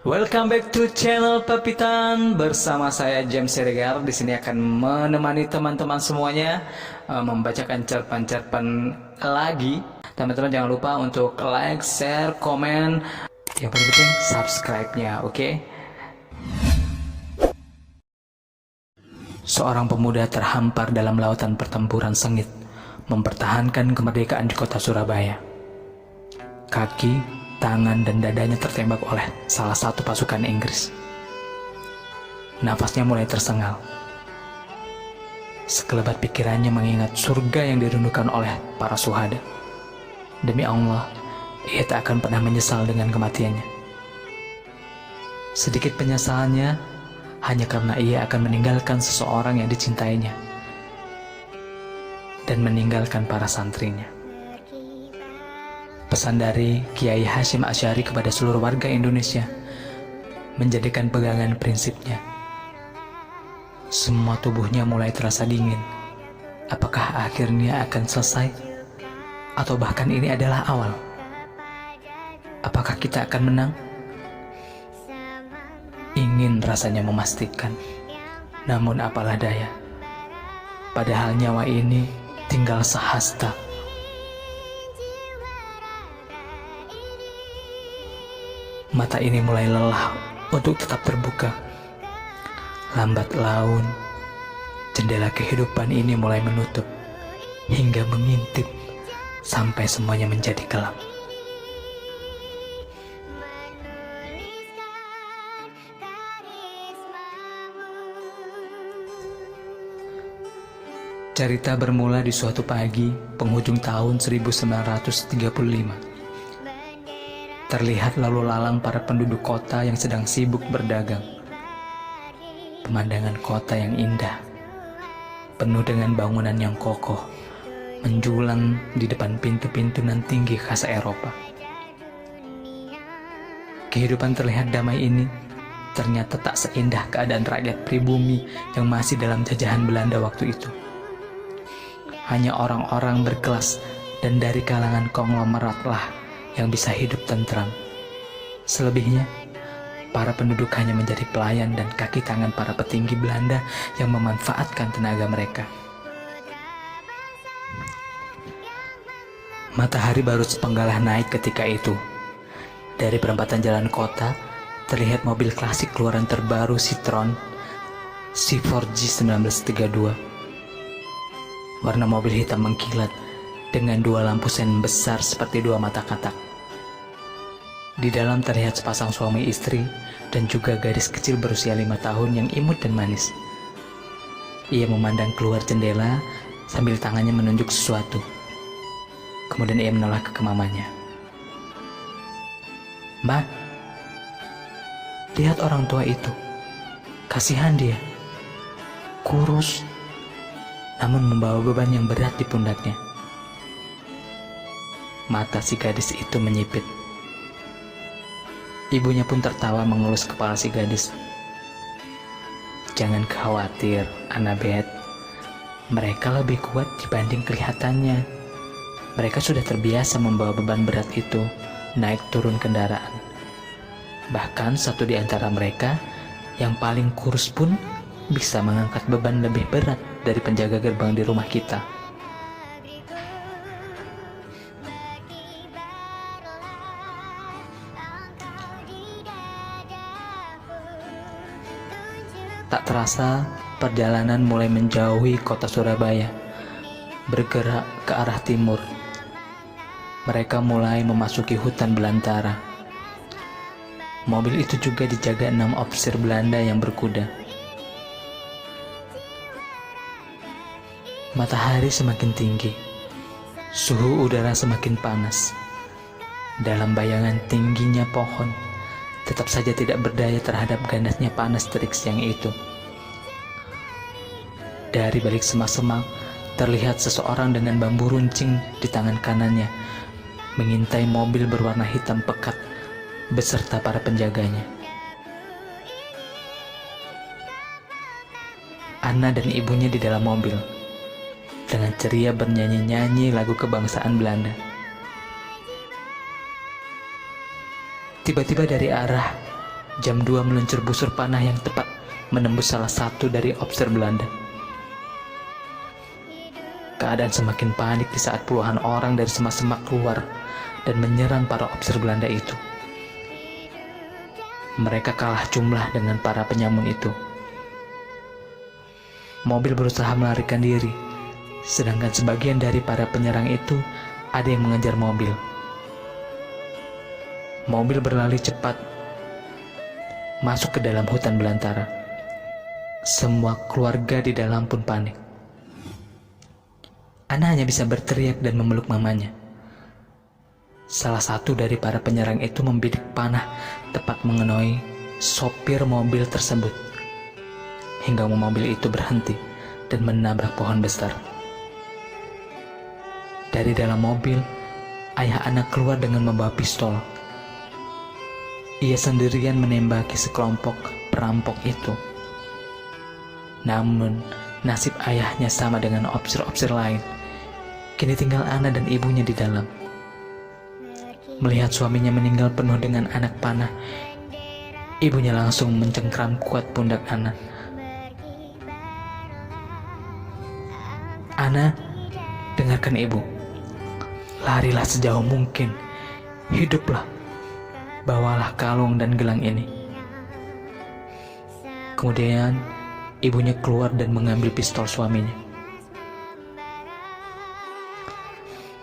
Welcome back to channel Pepitan bersama saya James Siregar. Di sini akan menemani teman-teman semuanya membacakan cerpen-cerpen lagi. Teman-teman jangan lupa untuk like, share, komen. Yang paling penting subscribe-nya, oke? Seorang pemuda terhampar dalam lautan pertempuran sengit, mempertahankan kemerdekaan di kota Surabaya. Kaki, tangan, dan dadanya tertembak oleh salah satu pasukan Inggris. Nafasnya mulai tersengal. Sekelebat pikirannya mengingat surga yang dirindukan oleh para syuhada. Demi Allah, ia tak akan pernah menyesal dengan kematiannya. Sedikit penyesalannya hanya karena ia akan meninggalkan seseorang yang dicintainya dan meninggalkan para santrinya. Pesan dari Kiai Hasyim Asy'ari kepada seluruh warga Indonesia menjadikan pegangan prinsipnya. Semua tubuhnya mulai terasa dingin. Apakah akhirnya akan selesai? Atau bahkan ini adalah awal? Apakah kita akan menang? Ingin rasanya memastikan. Namun apalah daya. Padahal nyawa ini tinggal sehasta. Mata ini mulai lelah untuk tetap terbuka. Lambat laun, jendela kehidupan ini mulai menutup hingga mengintip sampai semuanya menjadi gelap. Cerita bermula di suatu pagi penghujung tahun 1935. Terlihat lalu lalang para penduduk kota yang sedang sibuk berdagang. Pemandangan kota yang indah, penuh dengan bangunan yang kokoh, menjulang di depan pintu-pintu nan tinggi khas Eropa. Kehidupan terlihat damai ini ternyata tak seindah keadaan rakyat pribumi yang masih dalam jajahan Belanda waktu itu. Hanya orang-orang berkelas dan dari kalangan konglomeratlah yang bisa hidup tentram. Selebihnya, para penduduk hanya menjadi pelayan dan kaki tangan para petinggi Belanda yang memanfaatkan tenaga mereka. Matahari baru sepenggalah naik ketika itu. Dari perempatan jalan kota, terlihat mobil klasik keluaran terbaru Citroen C4G 1932. Warna mobil hitam mengkilat dengan dua lampu sen besar seperti dua mata katak. Di dalam terlihat sepasang suami istri dan juga gadis kecil berusia 5 tahun yang imut dan manis. Ia memandang keluar jendela sambil tangannya menunjuk sesuatu. Kemudian ia menoleh ke mamanya. "Mbak, lihat orang tua itu. Kasihan dia. Kurus, namun membawa beban yang berat di pundaknya." Mata si gadis itu menyipit. Ibunya pun tertawa mengelus kepala si gadis. "Jangan khawatir, Annabeth. Mereka lebih kuat dibanding kelihatannya. Mereka sudah terbiasa membawa beban berat itu naik turun kendaraan. Bahkan satu di antara mereka yang paling kurus pun bisa mengangkat beban lebih berat dari penjaga gerbang di rumah kita." Tak terasa, perjalanan mulai menjauhi kota Surabaya, bergerak ke arah timur. Mereka mulai memasuki hutan belantara. Mobil itu juga dijaga 6 ofisir Belanda yang berkuda. Matahari semakin tinggi, suhu udara semakin panas. Dalam bayangan tingginya pohon, tetap saja tidak berdaya terhadap ganasnya panas terik siang itu. Dari balik semak-semak, terlihat seseorang dengan bambu runcing di tangan kanannya, mengintai mobil berwarna hitam pekat beserta para penjaganya. Anna dan ibunya di dalam mobil, dengan ceria bernyanyi-nyanyi lagu kebangsaan Belanda. Tiba-tiba dari arah Jam 2 meluncur busur panah yang tepat menembus salah satu dari officer Belanda. Keadaan semakin panik di saat puluhan orang dari semak-semak keluar dan menyerang para officer Belanda itu. Mereka kalah jumlah dengan para penyamun itu. Mobil berusaha melarikan diri, sedangkan sebagian dari para penyerang itu ada yang mengejar mobil. Mobil berlari cepat masuk ke dalam hutan belantara. Semua keluarga di dalam pun panik. Ana hanya bisa berteriak dan memeluk mamanya. Salah satu dari para penyerang itu membidik panah tepat mengenai sopir mobil tersebut, hingga mobil itu berhenti dan menabrak pohon besar. Dari dalam mobil, ayah Ana keluar dengan membawa pistol. Ia sendirian menembaki sekelompok perampok itu. Namun, nasib ayahnya sama dengan officer-officer lain. Kini tinggal Ana dan ibunya di dalam. Melihat suaminya meninggal penuh dengan anak panah, ibunya langsung mencengkram kuat pundak Ana. Ana, dengarkan ibu. Larilah sejauh mungkin. Hiduplah. Bawalah kalung dan gelang ini. Kemudian, ibunya keluar dan mengambil pistol suaminya.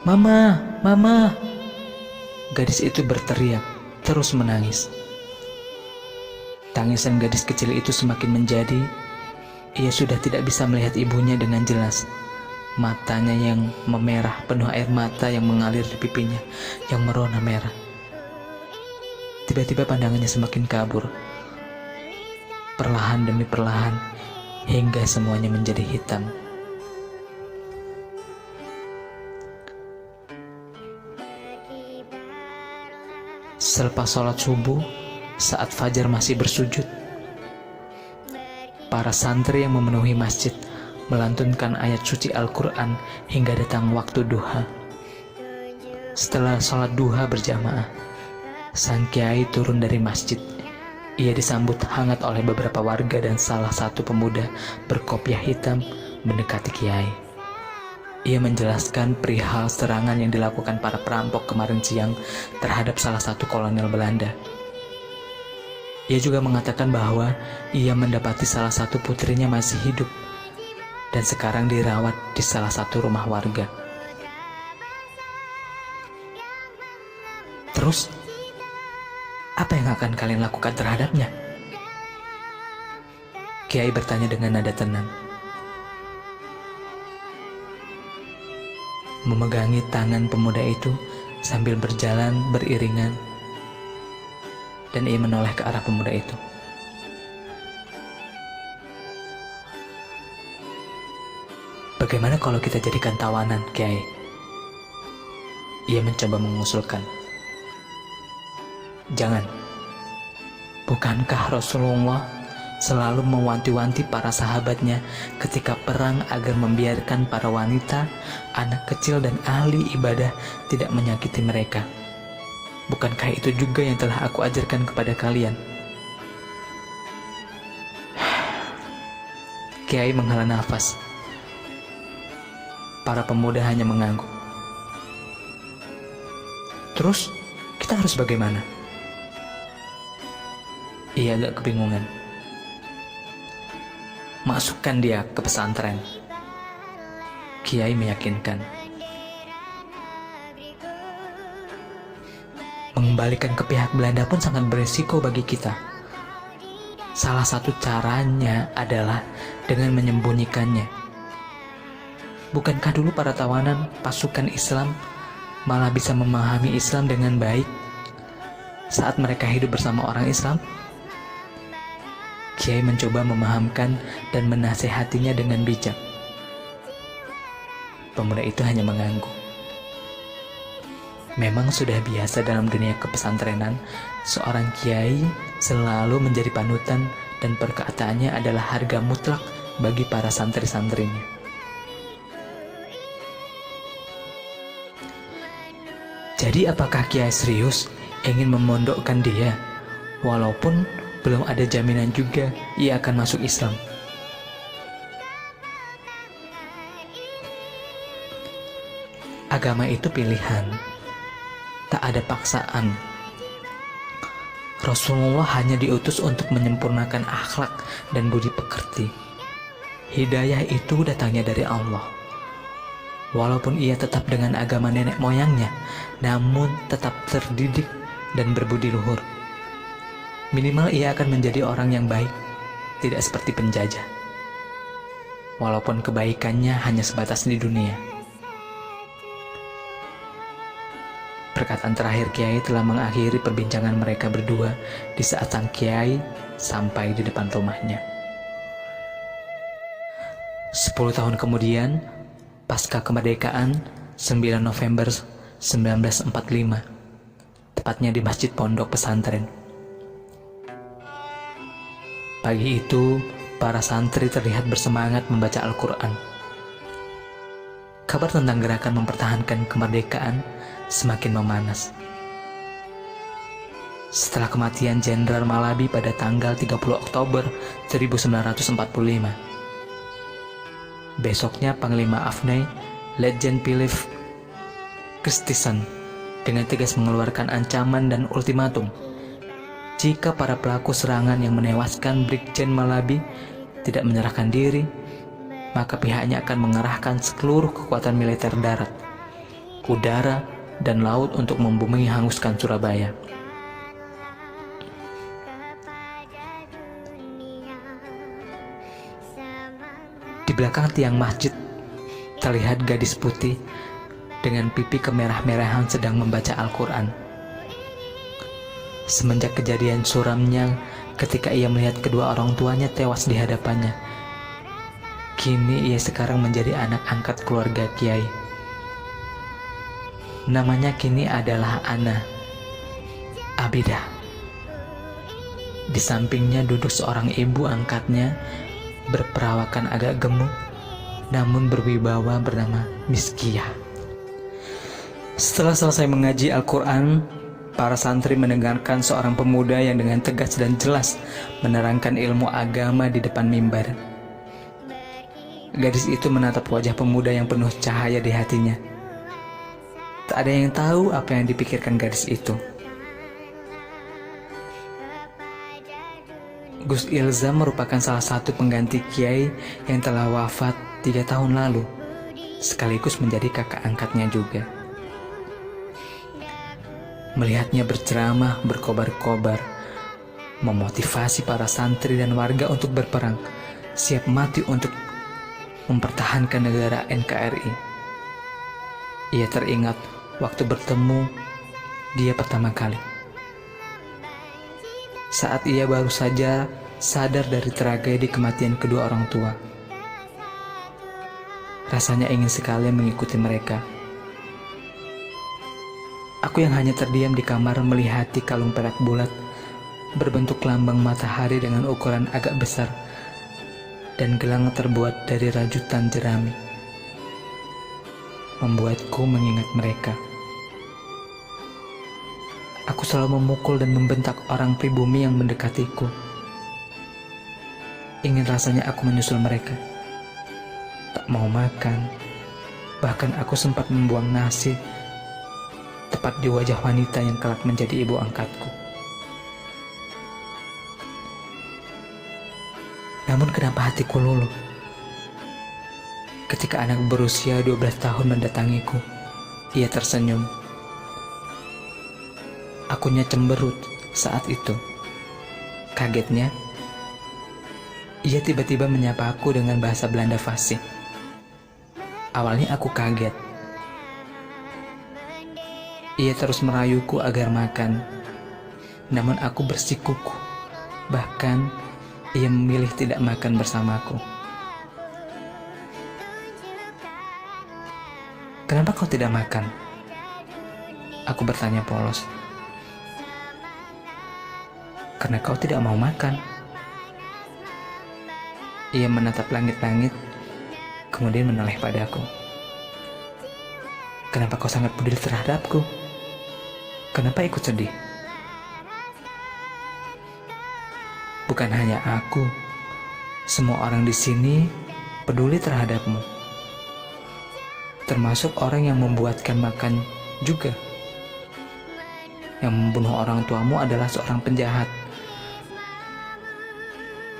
Mama, mama. Gadis itu berteriak, terus menangis. Tangisan gadis kecil itu semakin menjadi. Ia sudah tidak bisa melihat ibunya dengan jelas. Matanya yang memerah penuh air mata yang mengalir di pipinya yang merona merah. Tiba-tiba pandangannya semakin kabur. Perlahan demi perlahan, hingga semuanya menjadi hitam. Selepas sholat subuh, saat fajar masih bersujud, para santri yang memenuhi masjid melantunkan ayat suci Al-Quran hingga datang waktu duha. Setelah sholat duha berjamaah, sang kiai turun dari masjid. Ia disambut hangat oleh beberapa warga dan salah satu pemuda berkopiah hitam mendekati kiai. Ia menjelaskan perihal serangan yang dilakukan para perampok kemarin siang terhadap salah satu kolonel Belanda. Ia juga mengatakan bahwa ia mendapati salah satu putrinya masih hidup dan sekarang dirawat di salah satu rumah warga. Terus, apa yang akan kalian lakukan terhadapnya? Kiai bertanya dengan nada tenang. Memegangi tangan pemuda itu sambil berjalan beriringan, dan ia menoleh ke arah pemuda itu. Bagaimana kalau kita jadikan tawanan, Kiai? Ia mencoba mengusulkan. Jangan. Bukankah Rasulullah selalu mewanti-wanti para sahabatnya ketika perang agar membiarkan para wanita, anak kecil dan ahli ibadah tidak menyakiti mereka? Bukankah itu juga yang telah aku ajarkan kepada kalian? Kiai menghela nafas. Para pemuda hanya mengangguk. Terus, kita harus bagaimana? Ia agak kebingungan. Masukkan dia ke pesantren. Kiai meyakinkan. Mengembalikan ke pihak Belanda pun sangat berisiko bagi kita. Salah satu caranya adalah dengan menyembunyikannya. Bukankah dulu para tawanan pasukan Islam malah bisa memahami Islam dengan baik saat mereka hidup bersama orang Islam? Kiai mencoba memahamkan dan menasehatinya dengan bijak. Pemuda itu hanya mengangguk. Memang sudah biasa dalam dunia kepesantrenan, seorang kiai selalu menjadi panutan dan perkataannya adalah harga mutlak bagi para santri-santrinya. Jadi apakah Kiai serius ingin memondokkan dia? walaupun belum ada jaminan juga ia akan masuk Islam. Agama itu pilihan, tak ada paksaan. Rasulullah hanya diutus untuk menyempurnakan akhlak dan budi pekerti. Hidayah itu datangnya dari Allah. Walaupun ia tetap dengan agama nenek moyangnya, namun tetap terdidik dan berbudi luhur. Minimal ia akan menjadi orang yang baik, tidak seperti penjajah. Walaupun kebaikannya hanya sebatas di dunia. Perkataan terakhir Kiai telah mengakhiri perbincangan mereka berdua di saat sang Kiai sampai di depan rumahnya. 10 tahun kemudian, pasca kemerdekaan 9 November 1945, tepatnya di Masjid Pondok Pesantren. Pagi itu, para santri terlihat bersemangat membaca Al-Quran. Kabar tentang gerakan mempertahankan kemerdekaan semakin memanas. Setelah kematian Jenderal Malabi pada tanggal 30 Oktober 1945, besoknya Panglima Afnai, Letjen Pilif Kestisen, dengan tegas mengeluarkan ancaman dan ultimatum. Jika para pelaku serangan yang menewaskan Brigjen Malabi tidak menyerahkan diri, maka pihaknya akan mengerahkan seluruh kekuatan militer darat, udara, dan laut untuk membumi hanguskan Surabaya. Di belakang tiang masjid terlihat gadis putih dengan pipi kemerah-merahan sedang membaca Al-Quran. Semenjak kejadian suramnya ketika ia melihat kedua orang tuanya tewas di hadapannya, kini ia sekarang menjadi anak angkat keluarga Kiai. Namanya kini adalah Ana Abidah. Di sampingnya duduk seorang ibu angkatnya berperawakan agak gemuk namun berwibawa bernama Miskiyah. Setelah selesai mengaji Al-Quran, para santri mendengarkan seorang pemuda yang dengan tegas dan jelas menerangkan ilmu agama di depan mimbar. Gadis itu menatap wajah pemuda yang penuh cahaya di hatinya. Tak ada yang tahu apa yang dipikirkan gadis itu. Gus Ilzam merupakan salah satu pengganti Kiai yang telah wafat 3 tahun lalu, sekaligus menjadi kakak angkatnya juga. Melihatnya berceramah berkobar-kobar, memotivasi para santri dan warga untuk berperang, siap mati untuk mempertahankan negara NKRI. Ia teringat waktu bertemu dia pertama kali. Saat ia baru saja sadar dari tragedi kematian kedua orang tua. Rasanya ingin sekali mengikuti mereka. Aku yang hanya terdiam di kamar melihati kalung perak bulat berbentuk lambang matahari dengan ukuran agak besar dan gelang terbuat dari rajutan jerami, membuatku mengingat mereka. Aku selalu memukul dan membentak orang pribumi yang mendekatiku. Ingin rasanya aku menyusul mereka. Tak mau makan. Bahkan aku sempat membuang nasi tepat di wajah wanita yang kelak menjadi ibu angkatku. Namun kenapa hatiku luluh ketika anak berusia 12 tahun mendatangiku? Ia tersenyum. Akunya cemberut saat itu. Kagetnya, ia tiba-tiba menyapa aku dengan bahasa Belanda fasih. Awalnya aku kaget. Ia terus merayuku agar makan, namun aku bersikukuh. Bahkan, ia memilih tidak makan bersamaku. Kenapa kau tidak makan? Aku bertanya polos. Karena kau tidak mau makan. Ia menatap langit-langit, kemudian menoleh padaku. Kenapa kau sangat peduli terhadapku? Kenapa ikut sedih? Bukan hanya aku, semua orang di sini peduli terhadapmu. Termasuk orang yang membuatkan makan juga. Yang membunuh orang tuamu adalah seorang penjahat.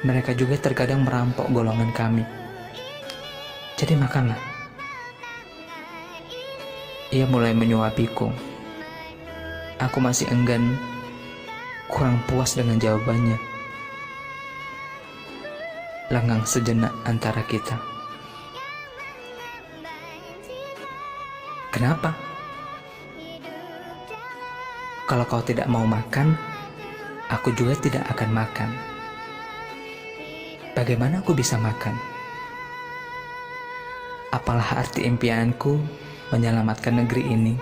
Mereka juga terkadang merampok golongan kami. Jadi makanlah. Ia mulai menyuapiku. Aku masih enggan, kurang puas dengan jawabannya. Lengang sejenak antara kita. Kenapa? Kalau kau tidak mau makan, aku juga tidak akan makan. Bagaimana aku bisa makan? Apalah arti impianku menyelamatkan negeri ini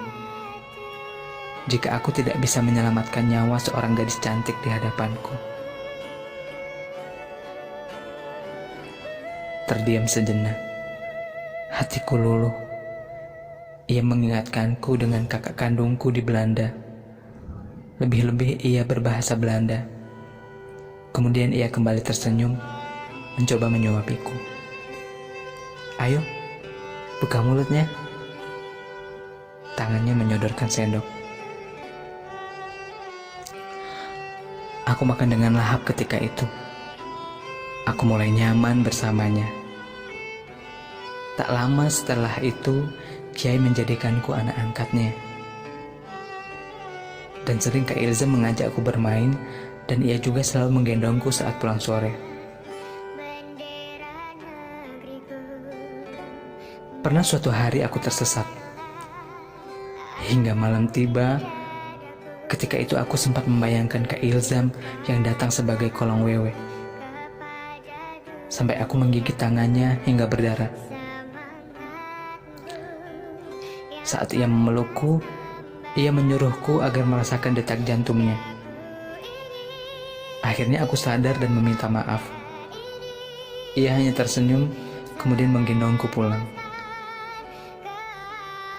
jika aku tidak bisa menyelamatkan nyawa seorang gadis cantik di hadapanku? Terdiam sejenak, hatiku luluh. Ia mengingatkanku dengan kakak kandungku di Belanda. Lebih-lebih ia berbahasa Belanda. Kemudian ia kembali tersenyum, mencoba menyuapiku. Ayo, buka mulutnya. Tangannya menyodorkan sendok. Aku makan dengan lahap ketika itu. Aku mulai nyaman bersamanya. Tak lama setelah itu, Kiai menjadikanku anak angkatnya. Dan sering Kak Ilza mengajakku bermain, dan ia juga selalu menggendongku saat pulang sore. Pernah suatu hari aku tersesat. Hingga malam tiba, ketika itu aku sempat membayangkan Kak Ilzam yang datang sebagai kolong wewe. Sampai aku menggigit tangannya hingga berdarah. Saat ia memelukku, ia menyuruhku agar merasakan detak jantungnya. Akhirnya aku sadar dan meminta maaf. Ia hanya tersenyum, kemudian menggendongku pulang.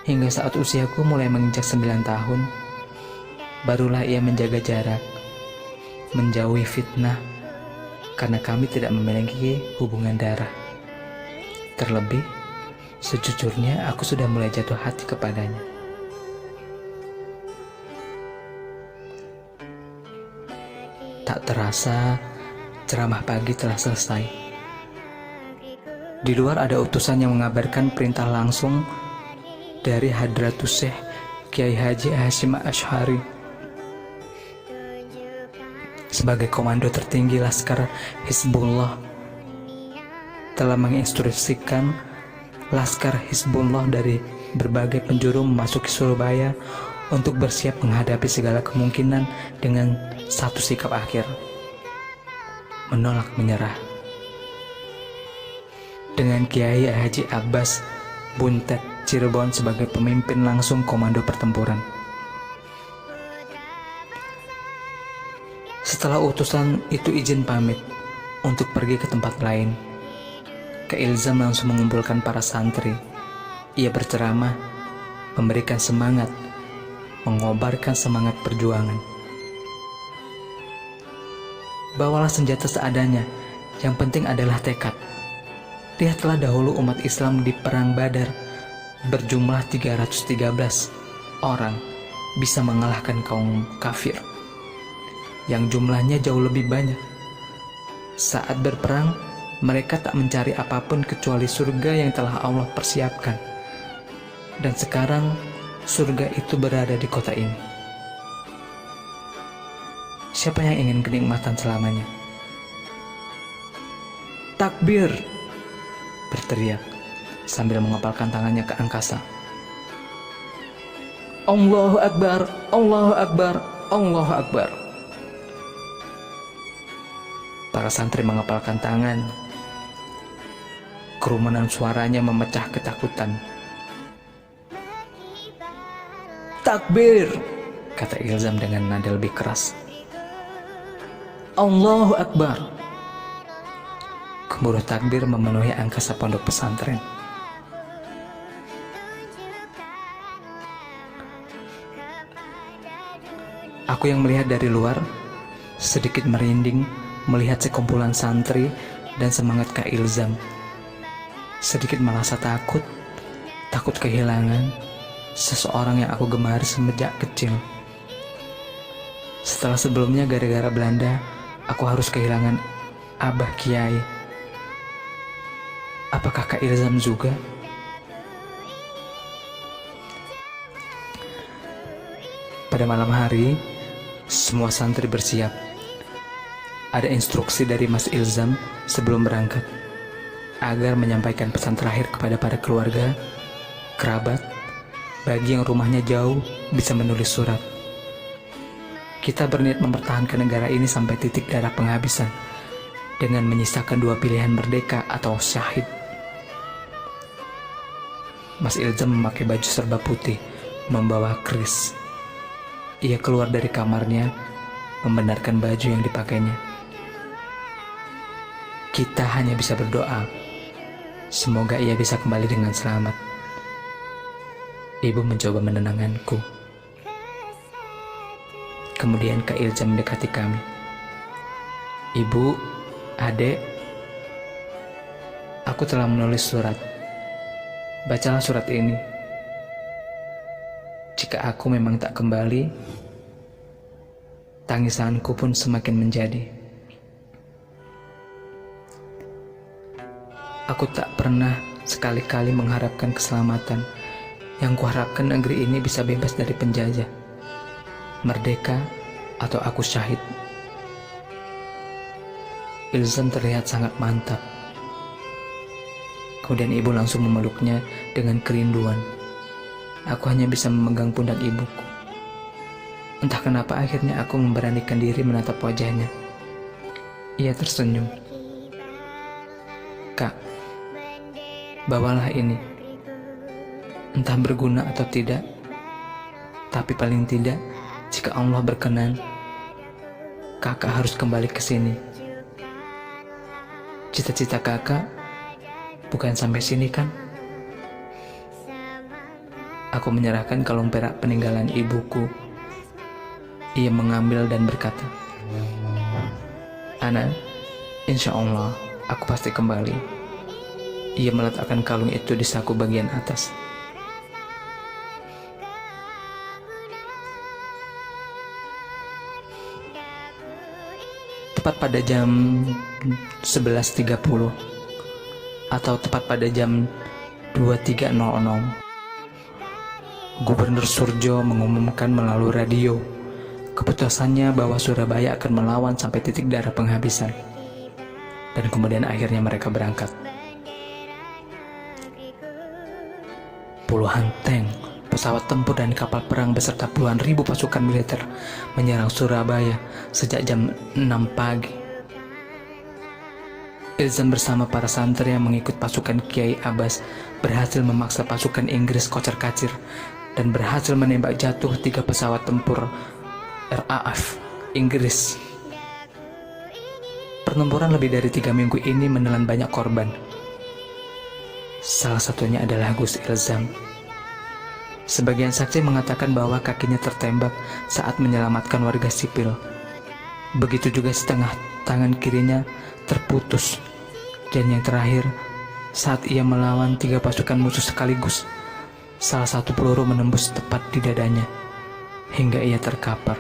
Hingga saat usiaku mulai menginjak 9 tahun, barulah ia menjaga jarak, menjauhi fitnah, karena kami tidak memiliki hubungan darah. Terlebih, sejujurnya aku sudah mulai jatuh hati kepadanya. Tak terasa, ceramah pagi telah selesai. Di luar ada utusan yang mengabarkan perintah langsung dari Hadratus Syekh Kiai Haji Hasyim Asy'ari sebagai komando tertinggi Laskar Hizbullah telah menginstruksikan Laskar Hizbullah dari berbagai penjuru memasuki Surabaya untuk bersiap menghadapi segala kemungkinan dengan satu sikap akhir: menolak menyerah. Dengan Kiai Haji Abbas Buntet Cirebon sebagai pemimpin langsung komando pertempuran. Setelah utusan itu izin pamit untuk pergi ke tempat lain, Kak Ilzam langsung mengumpulkan para santri. Ia berceramah, memberikan semangat, mengobarkan semangat perjuangan. Bawalah senjata seadanya, yang penting adalah tekad. Lihatlah dahulu umat Islam di Perang Badar, berjumlah 313 orang bisa mengalahkan kaum kafir yang jumlahnya jauh lebih banyak. Saat berperang, mereka tak mencari apapun kecuali surga yang telah Allah persiapkan. Dan sekarang surga itu berada di kota ini. Siapa yang ingin kenikmatan selamanya? Takbir! Berteriak sambil mengepalkan tangannya ke angkasa. Allahu Akbar, Allahu Akbar, Allahu Akbar. Para santri mengepalkan tangan. Kerumunan suaranya memecah ketakutan. Takbir, kata Ilzam dengan nada lebih keras. Allahu Akbar. Gemuruh takbir memenuhi angkasa pondok pesantren. Aku yang melihat dari luar sedikit merinding melihat sekumpulan santri dan semangat Kak Ilzam. Sedikit merasa takut kehilangan seseorang yang aku gemari semenjak kecil. Setelah sebelumnya gara-gara Belanda, aku harus kehilangan Abah Kiai. Apakah Kak Ilzam juga? Pada malam hari, semua santri bersiap. Ada instruksi dari Mas Ilzam sebelum berangkat agar menyampaikan pesan terakhir kepada para keluarga, kerabat, bagi yang rumahnya jauh bisa menulis surat. Kita berniat mempertahankan negara ini sampai titik darah penghabisan dengan menyisakan 2 pilihan, merdeka atau syahid. Mas Ilzam memakai baju serba putih, membawa keris. Ia keluar dari kamarnya, membenarkan baju yang dipakainya. Kita hanya bisa berdoa, semoga ia bisa kembali dengan selamat. Ibu mencoba menenangkanku. Kemudian Kak Ilzam mendekati kami. Ibu, adek, aku telah menulis surat. Bacalah surat ini. Jika aku memang tak kembali, tangisanku pun semakin menjadi. Aku tak pernah sekali-kali mengharapkan keselamatan. Yang kuharapkan negeri ini bisa bebas dari penjajah, merdeka atau aku syahid. Ilzam terlihat sangat mantap. Kemudian ibu langsung memeluknya dengan kerinduan. Aku hanya bisa memegang pundak ibuku. Entah kenapa akhirnya aku memberanikan diri menatap wajahnya. Ia tersenyum. Kak, bawalah ini. Entah berguna atau tidak, tapi paling tidak, jika Allah berkenan, kakak harus kembali ke sini. Cita-cita kakak bukan sampai sini kan? Aku menyerahkan kalung perak peninggalan ibuku. Ia mengambil dan berkata, Ana, insya Allah aku pasti kembali. Ia meletakkan kalung itu di saku bagian atas. Tepat pada jam 11.30 atau tepat pada jam 23.00, Gubernur Surjo mengumumkan melalui radio keputusannya bahwa Surabaya akan melawan sampai titik darah penghabisan. Dan kemudian akhirnya mereka berangkat. Puluhan tank, pesawat tempur dan kapal perang beserta puluhan ribu pasukan militer menyerang Surabaya sejak jam 6 pagi. Ilzam bersama para santri yang mengikut pasukan Kiai Abbas berhasil memaksa pasukan Inggris kocar-kacir dan berhasil menembak jatuh 3 pesawat tempur RAF Inggris. Pertempuran lebih dari 3 minggu ini menelan banyak korban. Salah satunya adalah Gus Ilzam. Sebagian saksi mengatakan bahwa kakinya tertembak saat menyelamatkan warga sipil. Begitu juga setengah tangan kirinya terputus. Dan yang terakhir, saat ia melawan 3 pasukan musuh sekaligus, salah satu peluru menembus tepat di dadanya, hingga ia terkapar.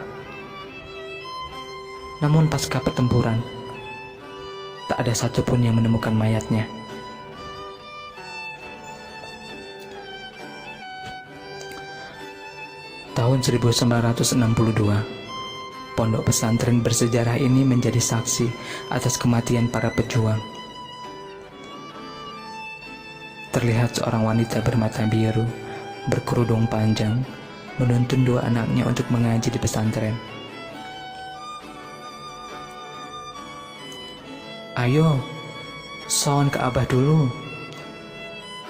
Namun pasca pertempuran, tak ada satupun yang menemukan mayatnya. Tahun 1962, pondok pesantren bersejarah ini menjadi saksi atas kematian para pejuang. Terlihat seorang wanita bermata biru, berkerudung panjang, menuntun 2 anaknya untuk mengaji di pesantren. Ayo, sowan ke Abah dulu.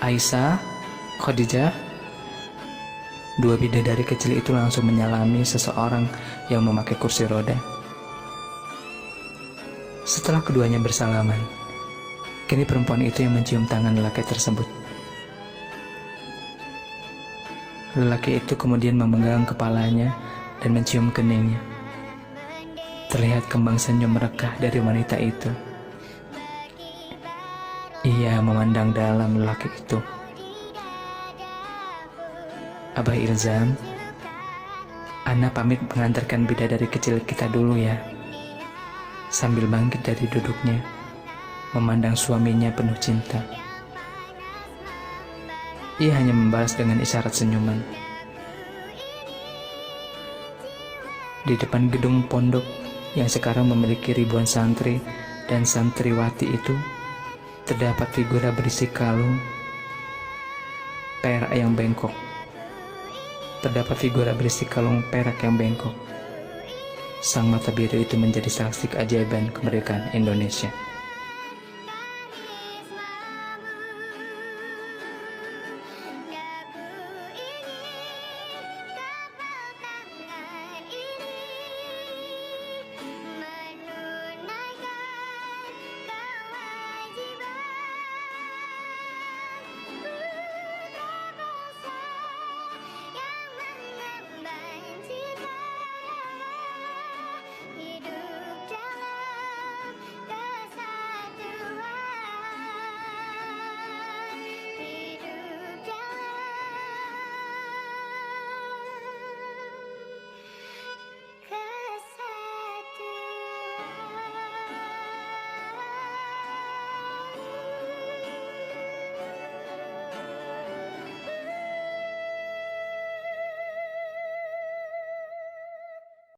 Aisyah, Khadijah. 2 bidadari kecil itu langsung menyalami seseorang yang memakai kursi roda. Setelah keduanya bersalaman, kini perempuan itu yang mencium tangan lelaki tersebut. Lelaki itu kemudian memegang kepalanya dan mencium keningnya. Terlihat kembang senyum merekah dari wanita itu. Ia memandang dalam lelaki itu. Abah Ilzam, Ana pamit mengantarkan bidadari kecil kita dulu ya. Sambil bangkit dari duduknya, memandang suaminya penuh cinta. Ia hanya membalas dengan isyarat senyuman. Di depan gedung pondok yang sekarang memiliki ribuan santri dan santriwati itu, terdapat figura berisi kalung perak yang bengkok. Terdapat figura berisi kalung perak yang bengkok. Sang mata biru itu menjadi saksi keajaiban kemerdekaan Indonesia.